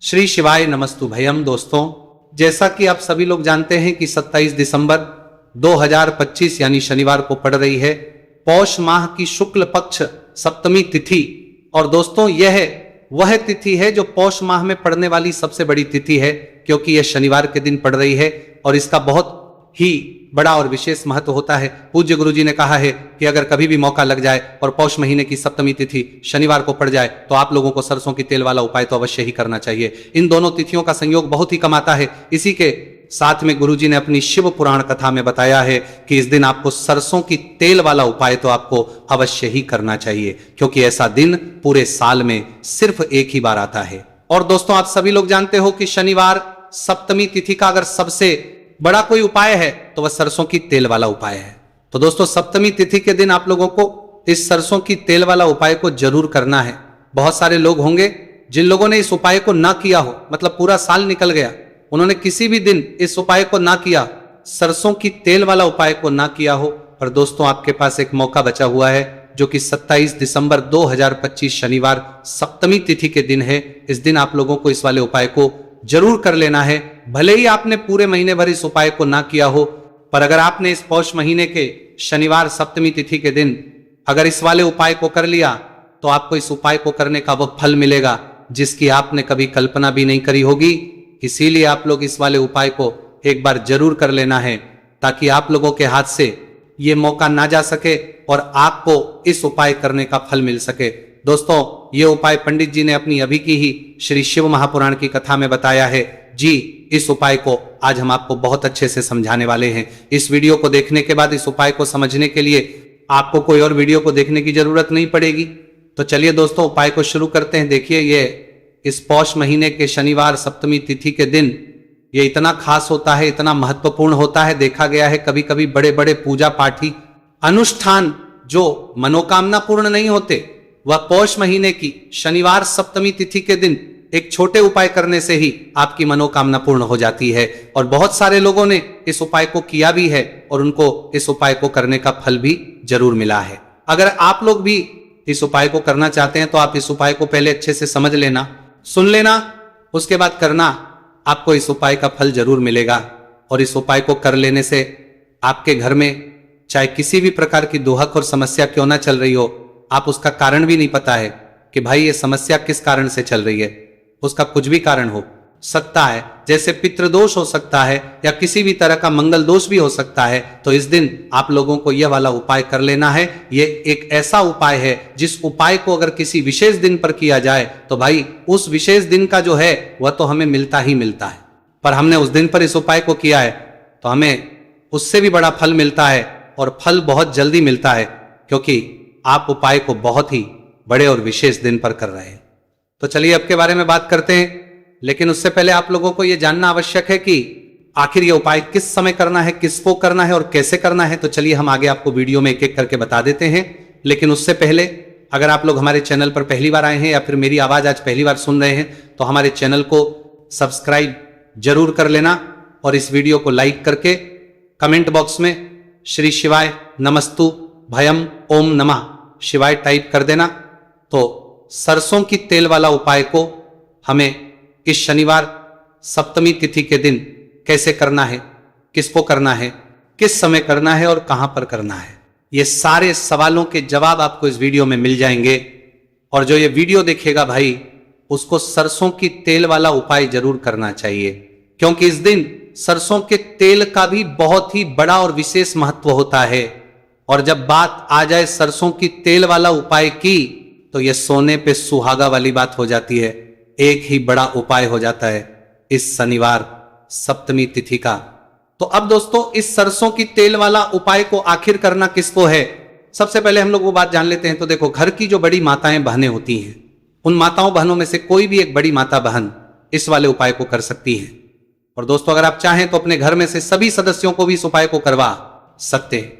श्री शिवाय नमस्तु भयम। दोस्तों, जैसा कि आप सभी लोग जानते हैं कि 27 दिसंबर 2025 यानी शनिवार को पड़ रही है पौष माह की शुक्ल पक्ष सप्तमी तिथि। और दोस्तों, यह वह तिथि है जो पौष माह में पड़ने वाली सबसे बड़ी तिथि है, क्योंकि यह शनिवार के दिन पड़ रही है और इसका बहुत ही बड़ा और विशेष महत्व होता है। पूज्य गुरु जी ने कहा है कि अगर कभी भी मौका लग जाए और पौष महीने की सप्तमी तिथि शनिवार को पड़ जाए तो आप लोगों को सरसों की तेल वाला उपाय तो अवश्य ही करना चाहिए। इन दोनों तिथियों का संयोग बहुत ही कम आता है। इसी के साथ में गुरु जी ने अपनी शिव पुराण कथा में बताया है कि इस दिन आपको सरसों की तेल वाला उपाय तो आपको अवश्य ही करना चाहिए, क्योंकि ऐसा दिन पूरे साल में सिर्फ एक ही बार आता है। और दोस्तों, आप सभी लोग जानते हो कि शनिवार सप्तमी तिथि का अगर सबसे बड़ा कोई उपाय है तो वह सरसों की तेल वाला उपाय है। तो दोस्तों, सप्तमी तिथि के दिन आप लोगों को इस सरसों की तेल वाला उपाय को जरूर करना है। बहुत सारे लोग होंगे जिन लोगों ने इस उपाय को ना किया हो, मतलब पूरा साल निकल गया, उन्होंने किसी भी दिन इस उपाय को ना किया, सरसों की तेल वाला उपाय को ना किया हो। पर दोस्तों, आपके पास एक मौका बचा हुआ है जो कि 27 दिसंबर 2025 शनिवार सप्तमी तिथि के दिन है। इस दिन आप लोगों को इस वाले उपाय को जरूर कर लेना है। भले ही आपने पूरे महीने भर इस उपाय को ना किया हो, पर अगर आपने इस पौष महीने के शनिवार सप्तमी तिथि के दिन अगर इस वाले उपाय को कर लिया तो आपको इस उपाय को करने का वह फल मिलेगा जिसकी आपने कभी कल्पना भी नहीं करी होगी। इसीलिए आप लोग इस वाले उपाय को एक बार जरूर कर लेना है, ताकि आप लोगों के हाथ से ये मौका ना जा सके और आपको इस उपाय करने का फल मिल सके। दोस्तों, ये उपाय पंडित जी ने अपनी अभी की ही श्री शिव महापुराण की कथा में बताया है जी। इस उपाय को आज हम आपको बहुत अच्छे से समझाने वाले हैं। इस वीडियो को देखने के बाद इस उपाय को समझने के लिए आपको कोई और वीडियो को देखने की जरूरत नहीं पड़ेगी। तो चलिए दोस्तों, उपाय को शुरू करते हैं। देखिए, ये इस पौष महीने के शनिवार सप्तमी तिथि के दिन ये इतना खास होता है, इतना महत्वपूर्ण होता है। देखा गया है कभी कभी बड़े बड़े पूजा पाठी अनुष्ठान जो मनोकामना पूर्ण नहीं होते, वह पौष महीने की शनिवार सप्तमी तिथि के दिन एक छोटे उपाय करने से ही आपकी मनोकामना पूर्ण हो जाती है। और बहुत सारे लोगों ने इस उपाय को किया भी है और उनको इस उपाय को करने का फल भी जरूर मिला है। अगर आप लोग भी इस उपाय को करना चाहते हैं तो आप इस उपाय को पहले अच्छे से समझ लेना, सुन लेना, उसके बाद करना। आपको इस उपाय का फल जरूर मिलेगा। और इस उपाय को कर लेने से आपके घर में चाहे किसी भी प्रकार की दुहक और समस्या क्यों ना चल रही हो, आप उसका कारण भी नहीं पता है कि भाई ये समस्या किस कारण से चल रही है, उसका कुछ भी कारण हो सकता है, जैसे पितृदोष हो सकता है या किसी भी तरह का मंगल दोष भी हो सकता है। तो इस दिन आप लोगों को यह वाला उपाय कर लेना है। ये एक ऐसा उपाय है जिस उपाय को अगर किसी विशेष दिन पर किया जाए तो भाई उस विशेष दिन का जो है वह तो हमें मिलता ही मिलता है। पर हमने उस दिन पर इस उपाय को किया है तो हमें उससे भी बड़ा फल मिलता है, और फल बहुत जल्दी मिलता है, क्योंकि आप उपाय को बहुत ही बड़े और विशेष दिन पर कर रहे हैं। तो चलिए अब के बारे में बात करते हैं, लेकिन उससे पहले आप लोगों को यह जानना आवश्यक है कि आखिर ये उपाय किस समय करना है, किसको करना है और कैसे करना है। तो चलिए हम आगे आपको वीडियो में एक एक करके बता देते हैं। लेकिन उससे पहले अगर आप लोग हमारे चैनल पर पहली बार आए हैं या फिर मेरी आवाज आज पहली बार सुन रहे हैं तो हमारे चैनल को सब्सक्राइब जरूर कर लेना और इस वीडियो को लाइक करके कमेंट बॉक्स में श्री शिवाय नमस्तु भयम ओम नमः शिवाय टाइप कर देना। तो सरसों की तेल वाला उपाय को हमें इस शनिवार सप्तमी तिथि के दिन कैसे करना है, किसको करना है, किस समय करना है और कहां पर करना है, ये सारे सवालों के जवाब आपको इस वीडियो में मिल जाएंगे। और जो ये वीडियो देखेगा भाई, उसको सरसों की तेल वाला उपाय जरूर करना चाहिए, क्योंकि इस दिन सरसों के तेल का भी बहुत ही बड़ा और विशेष महत्व होता है। और जब बात आ जाए सरसों की तेल वाला उपाय की तो यह सोने पे सुहागा वाली बात हो जाती है। एक ही बड़ा उपाय हो जाता है इस शनिवार सप्तमी तिथि का। तो अब दोस्तों, इस सरसों की तेल वाला उपाय को आखिर करना किसको है, सबसे पहले हम लोग वो बात जान लेते हैं। तो देखो, घर की जो बड़ी माताएं बहनें होती हैं, उन माताओं बहनों में से कोई भी एक बड़ी माता बहन इस वाले उपाय को कर सकती है। और दोस्तों, अगर आप चाहें तो अपने घर में से सभी सदस्यों को भी इस उपाय को करवा सकते हैं।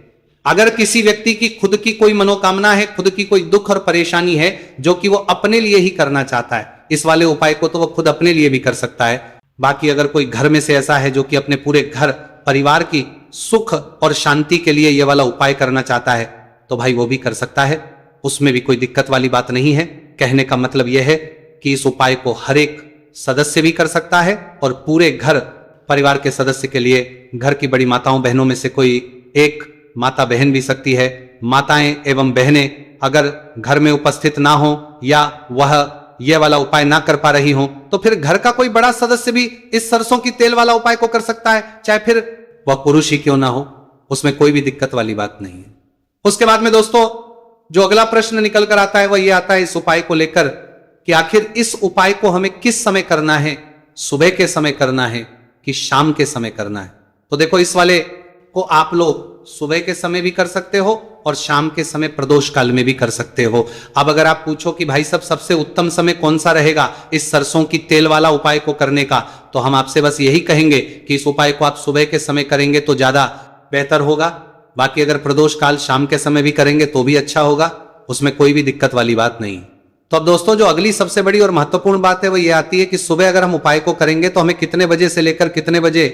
अगर किसी व्यक्ति की खुद की कोई मनोकामना है, खुद की कोई दुख और परेशानी है जो कि वो अपने लिए ही करना चाहता है, इस वाले उपाय को तो वो खुद अपने लिए भी कर सकता है। बाकी अगर कोई घर में से ऐसा है जो कि अपने पूरे घर परिवार की सुख और शांति के लिए ये वाला उपाय करना चाहता है तो भाई वो भी कर सकता है, उसमें भी कोई दिक्कत वाली बात नहीं है। कहने का मतलब यह है कि इस उपाय को हर एक सदस्य भी कर सकता है और पूरे घर परिवार के सदस्य के लिए घर की बड़ी माताओं बहनों में से कोई एक माता बहन भी सकती है। माताएं एवं बहनें अगर घर में उपस्थित ना हो या वह यह वाला उपाय ना कर पा रही हो तो फिर घर का कोई बड़ा सदस्य भी इस सरसों की तेल वाला उपाय को कर सकता है, चाहे फिर वह पुरुष ही क्यों ना हो, उसमें कोई भी दिक्कत वाली बात नहीं है। उसके बाद में दोस्तों जो अगला प्रश्न निकल कर आता है वह यह आता है इस उपाय को लेकर कि आखिर इस उपाय को हमें किस समय करना है, सुबह के समय करना है कि शाम के समय करना है। तो देखो इस वाले को आप लोग सुबह के समय भी कर सकते हो और शाम के समय प्रदोष काल में भी कर सकते हो। अब अगर आप पूछो कि भाई साहब सबसे उत्तम समय कौन सा रहेगा इस सरसों की तेल वाला उपाय को करने का, तो हम आपसे बस यही कहेंगे कि इस उपाय को आप सुबह के समय करेंगे तो ज्यादा बेहतर होगा। बाकी अगर प्रदोष काल शाम के समय भी करेंगे तो भी अच्छा होगा, उसमें कोई भी दिक्कत वाली बात नहीं। तो अब दोस्तों जो अगली सबसे बड़ी और महत्वपूर्ण बात है वो ये आती है कि सुबह अगर हम उपाय को करेंगे तो हमें कितने बजे से लेकर कितने बजे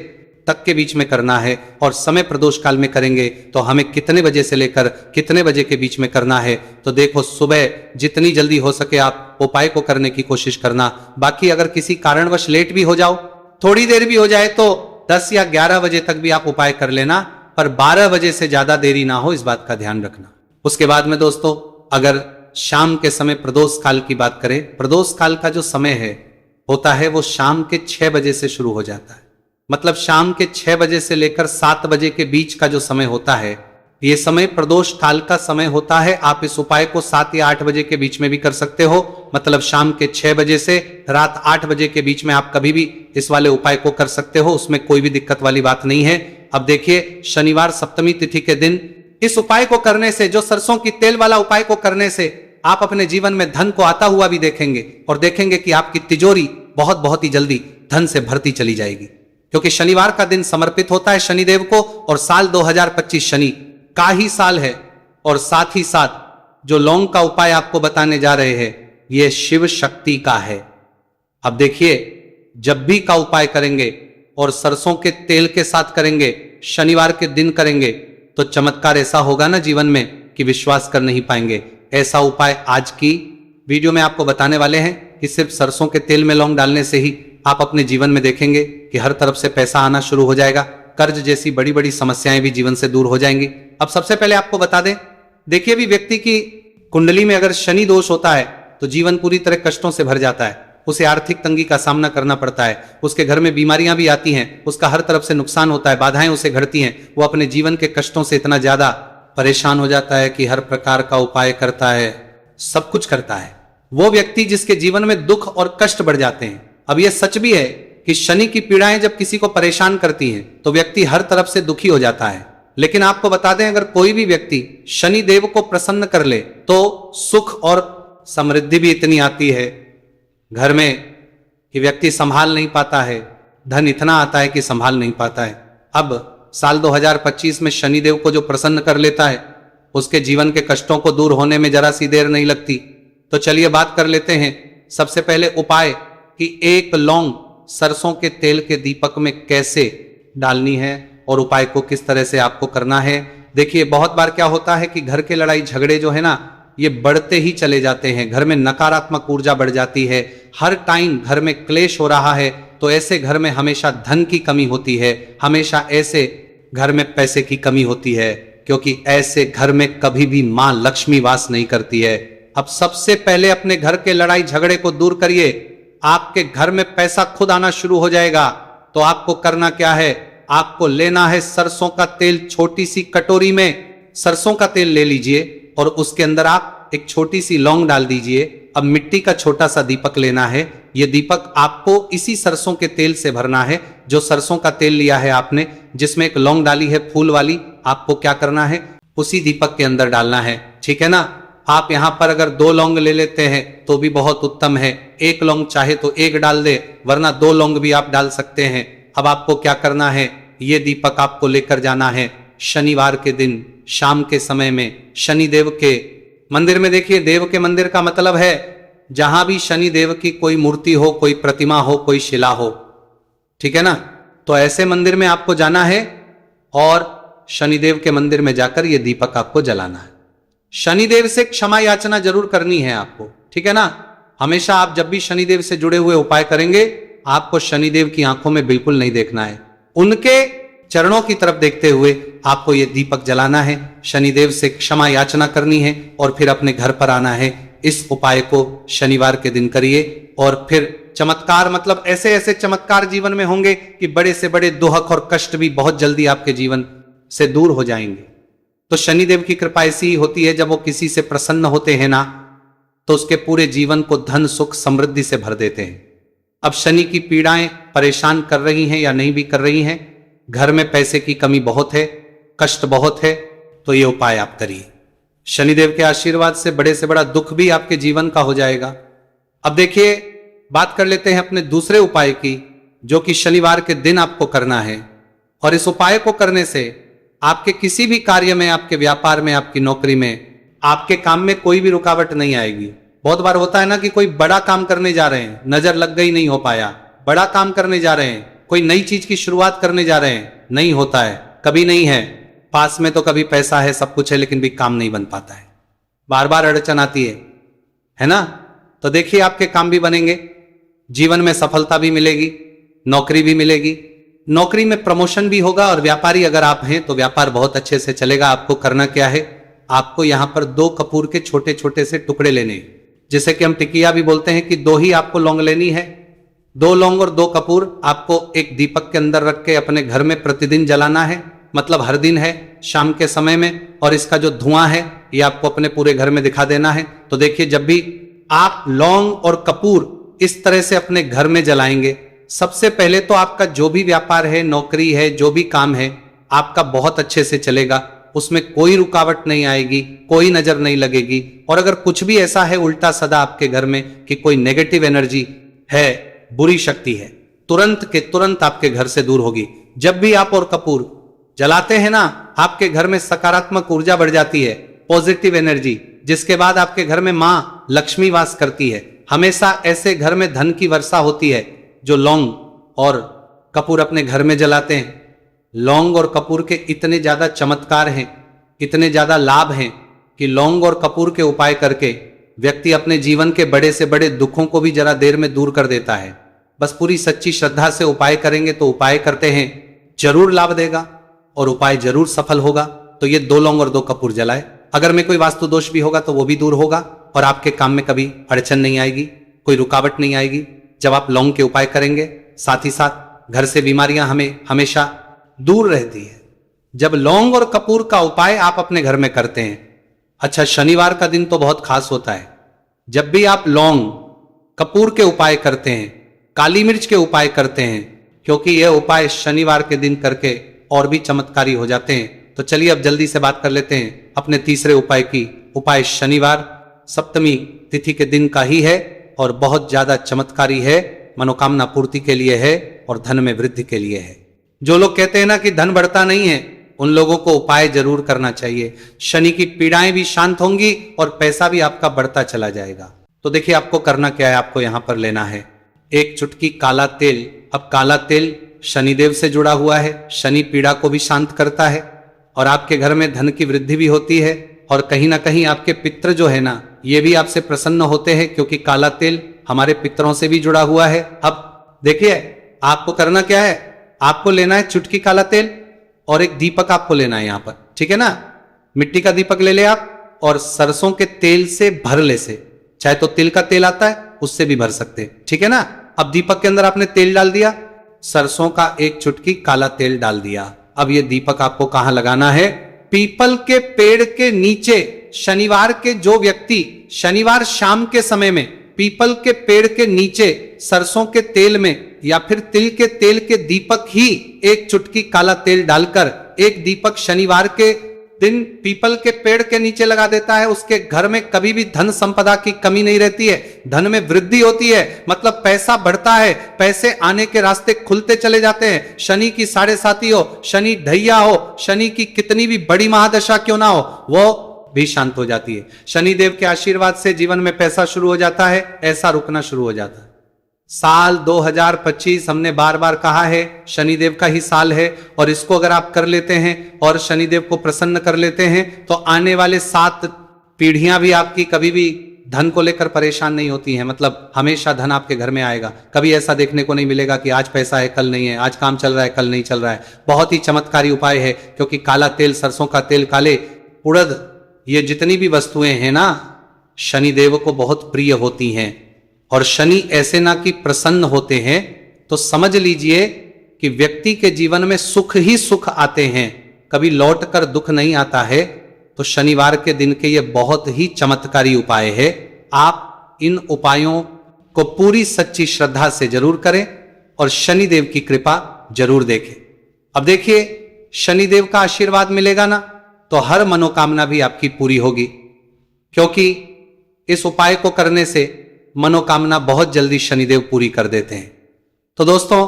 तक के बीच में करना है, और समय प्रदोष काल में करेंगे तो हमें कितने बजे से लेकर कितने बजे के बीच में करना है। तो देखो सुबह जितनी जल्दी हो सके आप उपाय को करने की कोशिश करना। बाकी अगर किसी कारणवश लेट भी हो जाओ, थोड़ी देर भी हो जाए तो 10 या 11 बजे तक भी आप उपाय कर लेना, पर 12 बजे से ज्यादा देरी ना हो, इस बात का ध्यान रखना। उसके बाद में दोस्तों अगर शाम के समय प्रदोष काल की बात करें, प्रदोष काल का जो समय है होता है वो शाम के 6 बजे से शुरू हो जाता है। मतलब शाम के 6 बजे से लेकर 7 बजे के बीच का जो समय होता है ये समय प्रदोष काल का समय होता है। आप इस उपाय को 7 या 8 बजे के बीच में भी कर सकते हो। मतलब शाम के 6 बजे से रात 8 बजे के बीच में आप कभी भी इस वाले उपाय को कर सकते हो, उसमें कोई भी दिक्कत वाली बात नहीं है। अब देखिए शनिवार सप्तमी तिथि के दिन इस उपाय को करने से, जो सरसों की तेल वाला उपाय को करने से आप अपने जीवन में धन को आता हुआ भी देखेंगे और देखेंगे कि आपकी तिजोरी बहुत बहुत ही जल्दी धन से भरती चली जाएगी, क्योंकि शनिवार का दिन समर्पित होता है शनिदेव को और साल 2025 शनि का ही साल है। और साथ ही साथ जो लौंग का उपाय आपको बताने जा रहे हैं यह शिव शक्ति का है। अब देखिए जब भी का उपाय करेंगे और सरसों के तेल के साथ करेंगे, शनिवार के दिन करेंगे, तो चमत्कार ऐसा होगा ना जीवन में कि विश्वास कर नहीं पाएंगे। ऐसा उपाय आज की वीडियो में आपको बताने वाले हैं कि सिर्फ सरसों के तेल में लौंग डालने से ही आप अपने जीवन में देखेंगे कि हर तरफ से पैसा आना शुरू हो जाएगा, कर्ज जैसी बड़ी बड़ी समस्याएं भी जीवन से दूर हो जाएंगी। अब सबसे पहले आपको बता दें, देखिए भी व्यक्ति की कुंडली में अगर शनि दोष होता है तो जीवन पूरी तरह कष्टों से भर जाता है, उसे आर्थिक तंगी का सामना करना पड़ता है, उसके घर में बीमारियां भी आती हैं, उसका हर तरफ से नुकसान होता है, बाधाएं उसे घटती हैं, वो अपने जीवन के कष्टों से इतना ज्यादा परेशान हो जाता है कि हर प्रकार का उपाय करता है, सब कुछ करता है। वो व्यक्ति जिसके जीवन में दुख और कष्ट बढ़ जाते हैं। अब यह सच भी है कि शनि की पीड़ाएं जब किसी को परेशान करती हैं तो व्यक्ति हर तरफ से दुखी हो जाता है। लेकिन आपको बता दें अगर कोई भी व्यक्ति शनि देव को प्रसन्न कर ले तो सुख और समृद्धि भी इतनी आती है घर में कि व्यक्ति संभाल नहीं पाता है, धन इतना आता है कि संभाल नहीं पाता है। अब साल 2025 में शनिदेव को जो प्रसन्न कर लेता है उसके जीवन के कष्टों को दूर होने में जरा सी देर नहीं लगती। तो चलिए बात कर लेते हैं सबसे पहले उपाय कि एक लौंग सरसों के तेल के दीपक में कैसे डालनी है और उपाय को किस तरह से आपको करना है। देखिए बहुत बार क्या होता है कि घर के लड़ाई झगड़े जो है ना ये बढ़ते ही चले जाते हैं, घर में नकारात्मक ऊर्जा बढ़ जाती है, हर टाइम घर में क्लेश हो रहा है, तो ऐसे घर में हमेशा धन की कमी होती है, हमेशा ऐसे घर में पैसे की कमी होती है, क्योंकि ऐसे घर में कभी भी मां लक्ष्मी वास नहीं करती है। अब सबसे पहले अपने घर के लड़ाई झगड़े को दूर करिए, आपके घर में पैसा खुद आना शुरू हो जाएगा। तो आपको करना क्या है, आपको लेना है सरसों का तेल, छोटी सी कटोरी में सरसों का तेल ले लीजिए और उसके अंदर आप एक छोटी सी लौंग डाल दीजिए। अब मिट्टी का छोटा सा दीपक लेना है, यह दीपक आपको इसी सरसों के तेल से भरना है। जो सरसों का तेल लिया है आपने जिसमें एक लौंग डाली है फूल वाली, आपको क्या करना है उसी दीपक के अंदर डालना है, ठीक है ना। आप यहां पर अगर 2 लौंग ले लेते हैं तो भी बहुत उत्तम है, 1 लौंग चाहे तो 1 डाल दे, वरना 2 लौंग भी आप डाल सकते हैं। अब आपको क्या करना है, यह दीपक आपको लेकर जाना है शनिवार के दिन शाम के समय में शनिदेव के मंदिर में। देखिए देव के मंदिर का मतलब है जहां भी शनिदेव की कोई मूर्ति हो, कोई प्रतिमा हो, कोई शिला हो, ठीक है ना। तो ऐसे मंदिर में आपको जाना है और शनिदेव के मंदिर में जाकर यह दीपक आपको जलाना है। शनिदेव से क्षमा याचना जरूर करनी है आपको, ठीक है ना। हमेशा आप जब भी शनिदेव से जुड़े हुए उपाय करेंगे, आपको शनिदेव की आंखों में बिल्कुल नहीं देखना है। उनके चरणों की तरफ देखते हुए आपको ये दीपक जलाना है, शनिदेव से क्षमा याचना करनी है और फिर अपने घर पर आना है। इस उपाय को शनिवार के दिन करिए और फिर चमत्कार, मतलब ऐसे ऐसे चमत्कार जीवन में होंगे कि बड़े से बड़े दुख और कष्ट भी बहुत जल्दी आपके जीवन से दूर हो जाएंगे। तो शनिदेव की कृपा ऐसी ही होती है, जब वो किसी से प्रसन्न होते हैं ना, तो उसके पूरे जीवन को धन सुख समृद्धि से भर देते हैं। अब शनि की पीड़ाएं परेशान कर रही हैं या नहीं भी कर रही हैं, घर में पैसे की कमी बहुत है, कष्ट बहुत है, तो ये उपाय आप करिए। शनिदेव के आशीर्वाद से बड़ा दुख भी आपके जीवन का हो जाएगा। अब देखिए, बात कर लेते हैं अपने दूसरे उपाय की, जो कि शनिवार के दिन आपको करना है। और इस उपाय को करने से आपके किसी भी कार्य में, आपके व्यापार में, आपकी नौकरी में, आपके काम में कोई भी रुकावट नहीं आएगी। बहुत बार होता है ना कि कोई बड़ा काम करने जा रहे हैं, नजर लग गई, नहीं हो पाया। बड़ा काम करने जा रहे हैं, कोई नई चीज की शुरुआत करने जा रहे हैं, नहीं होता है, कभी नहीं है। पास में तो कभी पैसा है, सब कुछ है, लेकिन भी काम नहीं बन पाता है, बार बार अड़चन आती है ना। तो देखिए, आपके काम भी बनेंगे, जीवन में सफलता भी मिलेगी, नौकरी भी मिलेगी, नौकरी में प्रमोशन भी होगा। और व्यापारी अगर आप हैं तो व्यापार बहुत अच्छे से चलेगा। आपको करना क्या है, आपको यहां पर 2 कपूर के छोटे छोटे से टुकड़े लेने, जिसे कि हम टिकिया भी बोलते हैं, कि 2 ही आपको लौंग लेनी है। 2 लौंग और 2 कपूर आपको एक दीपक के अंदर रख के अपने घर में प्रतिदिन जलाना है, मतलब हर दिन है, शाम के समय में। और इसका जो धुआं है ये आपको अपने पूरे घर में दिखा देना है। तो देखिए, जब भी आप लौंग और कपूर इस तरह से अपने घर में जलाएंगे, सबसे पहले तो आपका जो भी व्यापार है, नौकरी है, जो भी काम है, आपका बहुत अच्छे से चलेगा, उसमें कोई रुकावट नहीं आएगी, कोई नजर नहीं लगेगी। और अगर कुछ भी ऐसा है उल्टा सदा आपके घर में कि कोई नेगेटिव एनर्जी है, बुरी शक्ति है, तुरंत के तुरंत आपके घर से दूर होगी। जब भी आप और कपूर जलाते हैं ना, आपके घर में सकारात्मक ऊर्जा बढ़ जाती है, पॉजिटिव एनर्जी, जिसके बाद आपके घर में मां लक्ष्मी वास करती है। हमेशा ऐसे घर में धन की वर्षा होती है जो लौंग और कपूर अपने घर में जलाते हैं। लौंग और कपूर के इतने ज्यादा चमत्कार हैं, इतने ज्यादा लाभ हैं, कि लौंग और कपूर के उपाय करके व्यक्ति अपने जीवन के बड़े से बड़े दुखों को भी जरा देर में दूर कर देता है। बस पूरी सच्ची श्रद्धा से उपाय करेंगे तो उपाय करते हैं जरूर लाभ देगा और उपाय जरूर सफल होगा। तो ये 2 लौंग और 2 कपूर जलाए। अगर में कोई वास्तु दोष भी होगा तो वो भी दूर होगा और आपके काम में कभी अड़चन नहीं आएगी, कोई रुकावट नहीं आएगी जब आप लौंग के उपाय करेंगे। साथ ही साथ घर से बीमारियां हमें हमेशा दूर रहती है जब लौंग और कपूर का उपाय आप अपने घर में करते हैं। अच्छा, शनिवार का दिन तो बहुत खास होता है। जब भी आप लौंग कपूर के उपाय करते हैं, काली मिर्च के उपाय करते हैं, क्योंकि यह उपाय शनिवार के दिन करके और भी चमत्कारी हो जाते हैं। तो चलिए अब जल्दी से बात कर लेते हैं अपने तीसरे उपाय की। उपाय शनिवार सप्तमी तिथि के दिन का ही है और बहुत ज्यादा चमत्कारी है, मनोकामना पूर्ति के लिए है और धन में वृद्धि के लिए है। जो लोग कहते हैं ना कि धन बढ़ता नहीं है, उन लोगों को उपाय जरूर करना चाहिए। शनि की पीड़ाएं भी शांत होंगी और पैसा भी आपका बढ़ता चला जाएगा। तो देखिए आपको करना क्या है, आपको यहां पर लेना है 1 चुटकी काला तेल। अब काला तेल शनिदेव से जुड़ा हुआ है, शनि पीड़ा को भी शांत करता है और आपके घर में धन की वृद्धि भी होती है। और कहीं ना कहीं आपके पितृ जो है ना, ये भी आपसे प्रसन्न होते हैं, क्योंकि काला तेल हमारे पितरों से भी जुड़ा हुआ है। अब देखिए आपको करना क्या है, आपको लेना है चुटकी काला तेल और एक दीपक आपको लेना है यहां पर, ठीक है ना। मिट्टी का दीपक ले ले आप और सरसों के तेल से भर ले से, चाहे तो तिल का तेल आता है उससे भी भर सकते हैं, ठीक है ना। अब दीपक के अंदर आपने तेल डाल दिया, सरसों का 1 चुटकी काला तेल डाल दिया। अब ये दीपक आपको कहां लगाना है, पीपल के पेड़ के नीचे। शनिवार के जो व्यक्ति शनिवार शाम के समय में पीपल के पेड़ के नीचे सरसों के तेल में या फिर तिल के तेल के दीपक ही 1 चुटकी काला तेल डालकर एक दीपक शनिवार के दिन पीपल के पेड़ के नीचे लगा देता है, उसके घर में कभी भी धन संपदा की कमी नहीं रहती है, धन में वृद्धि होती है, मतलब पैसा बढ़ता है, पैसे आने के रास्ते खुलते चले जाते हैं। शनि की 7.5 हो, शनि ढैया हो, शनि की कितनी भी बड़ी महादशा क्यों ना हो, वो भी शांत हो जाती है। शनिदेव के आशीर्वाद से जीवन में पैसा शुरू हो जाता है, ऐसा रुकना शुरू हो जाता है। साल 2025 हमने बार बार कहा है शनिदेव का ही साल है और इसको अगर आप कर लेते हैं और शनिदेव को प्रसन्न कर लेते हैं तो आने वाले 7 पीढ़ियां भी आपकी कभी भी धन को लेकर परेशान नहीं होती हैं, मतलब हमेशा धन आपके घर में आएगा। कभी ऐसा देखने को नहीं मिलेगा कि आज पैसा है कल नहीं है, आज काम चल रहा है कल नहीं चल रहा है। बहुत ही चमत्कारी उपाय है, क्योंकि काला तेल, सरसों का तेल, काले उड़द, ये जितनी भी वस्तुएं हैं ना, शनिदेव को बहुत प्रिय होती हैं। और शनि ऐसे ना कि प्रसन्न होते हैं तो समझ लीजिए कि व्यक्ति के जीवन में सुख ही सुख आते हैं, कभी लौट कर दुख नहीं आता है। तो शनिवार के दिन के ये बहुत ही चमत्कारी उपाय है। आप इन उपायों को पूरी सच्ची श्रद्धा से जरूर करें और शनिदेव की कृपा जरूर देखें। अब देखिए, शनिदेव का आशीर्वाद मिलेगा ना तो हर मनोकामना भी आपकी पूरी होगी, क्योंकि इस उपाय को करने से मनोकामना बहुत जल्दी शनिदेव पूरी कर देते हैं। तो दोस्तों,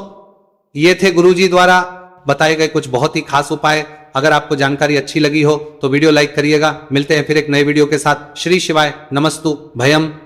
ये थे गुरुजी द्वारा बताए गए कुछ बहुत ही खास उपाय। अगर आपको जानकारी अच्छी लगी हो तो वीडियो लाइक करिएगा। मिलते हैं फिर एक नए वीडियो के साथ। श्री शिवाय नमस्तु भयम।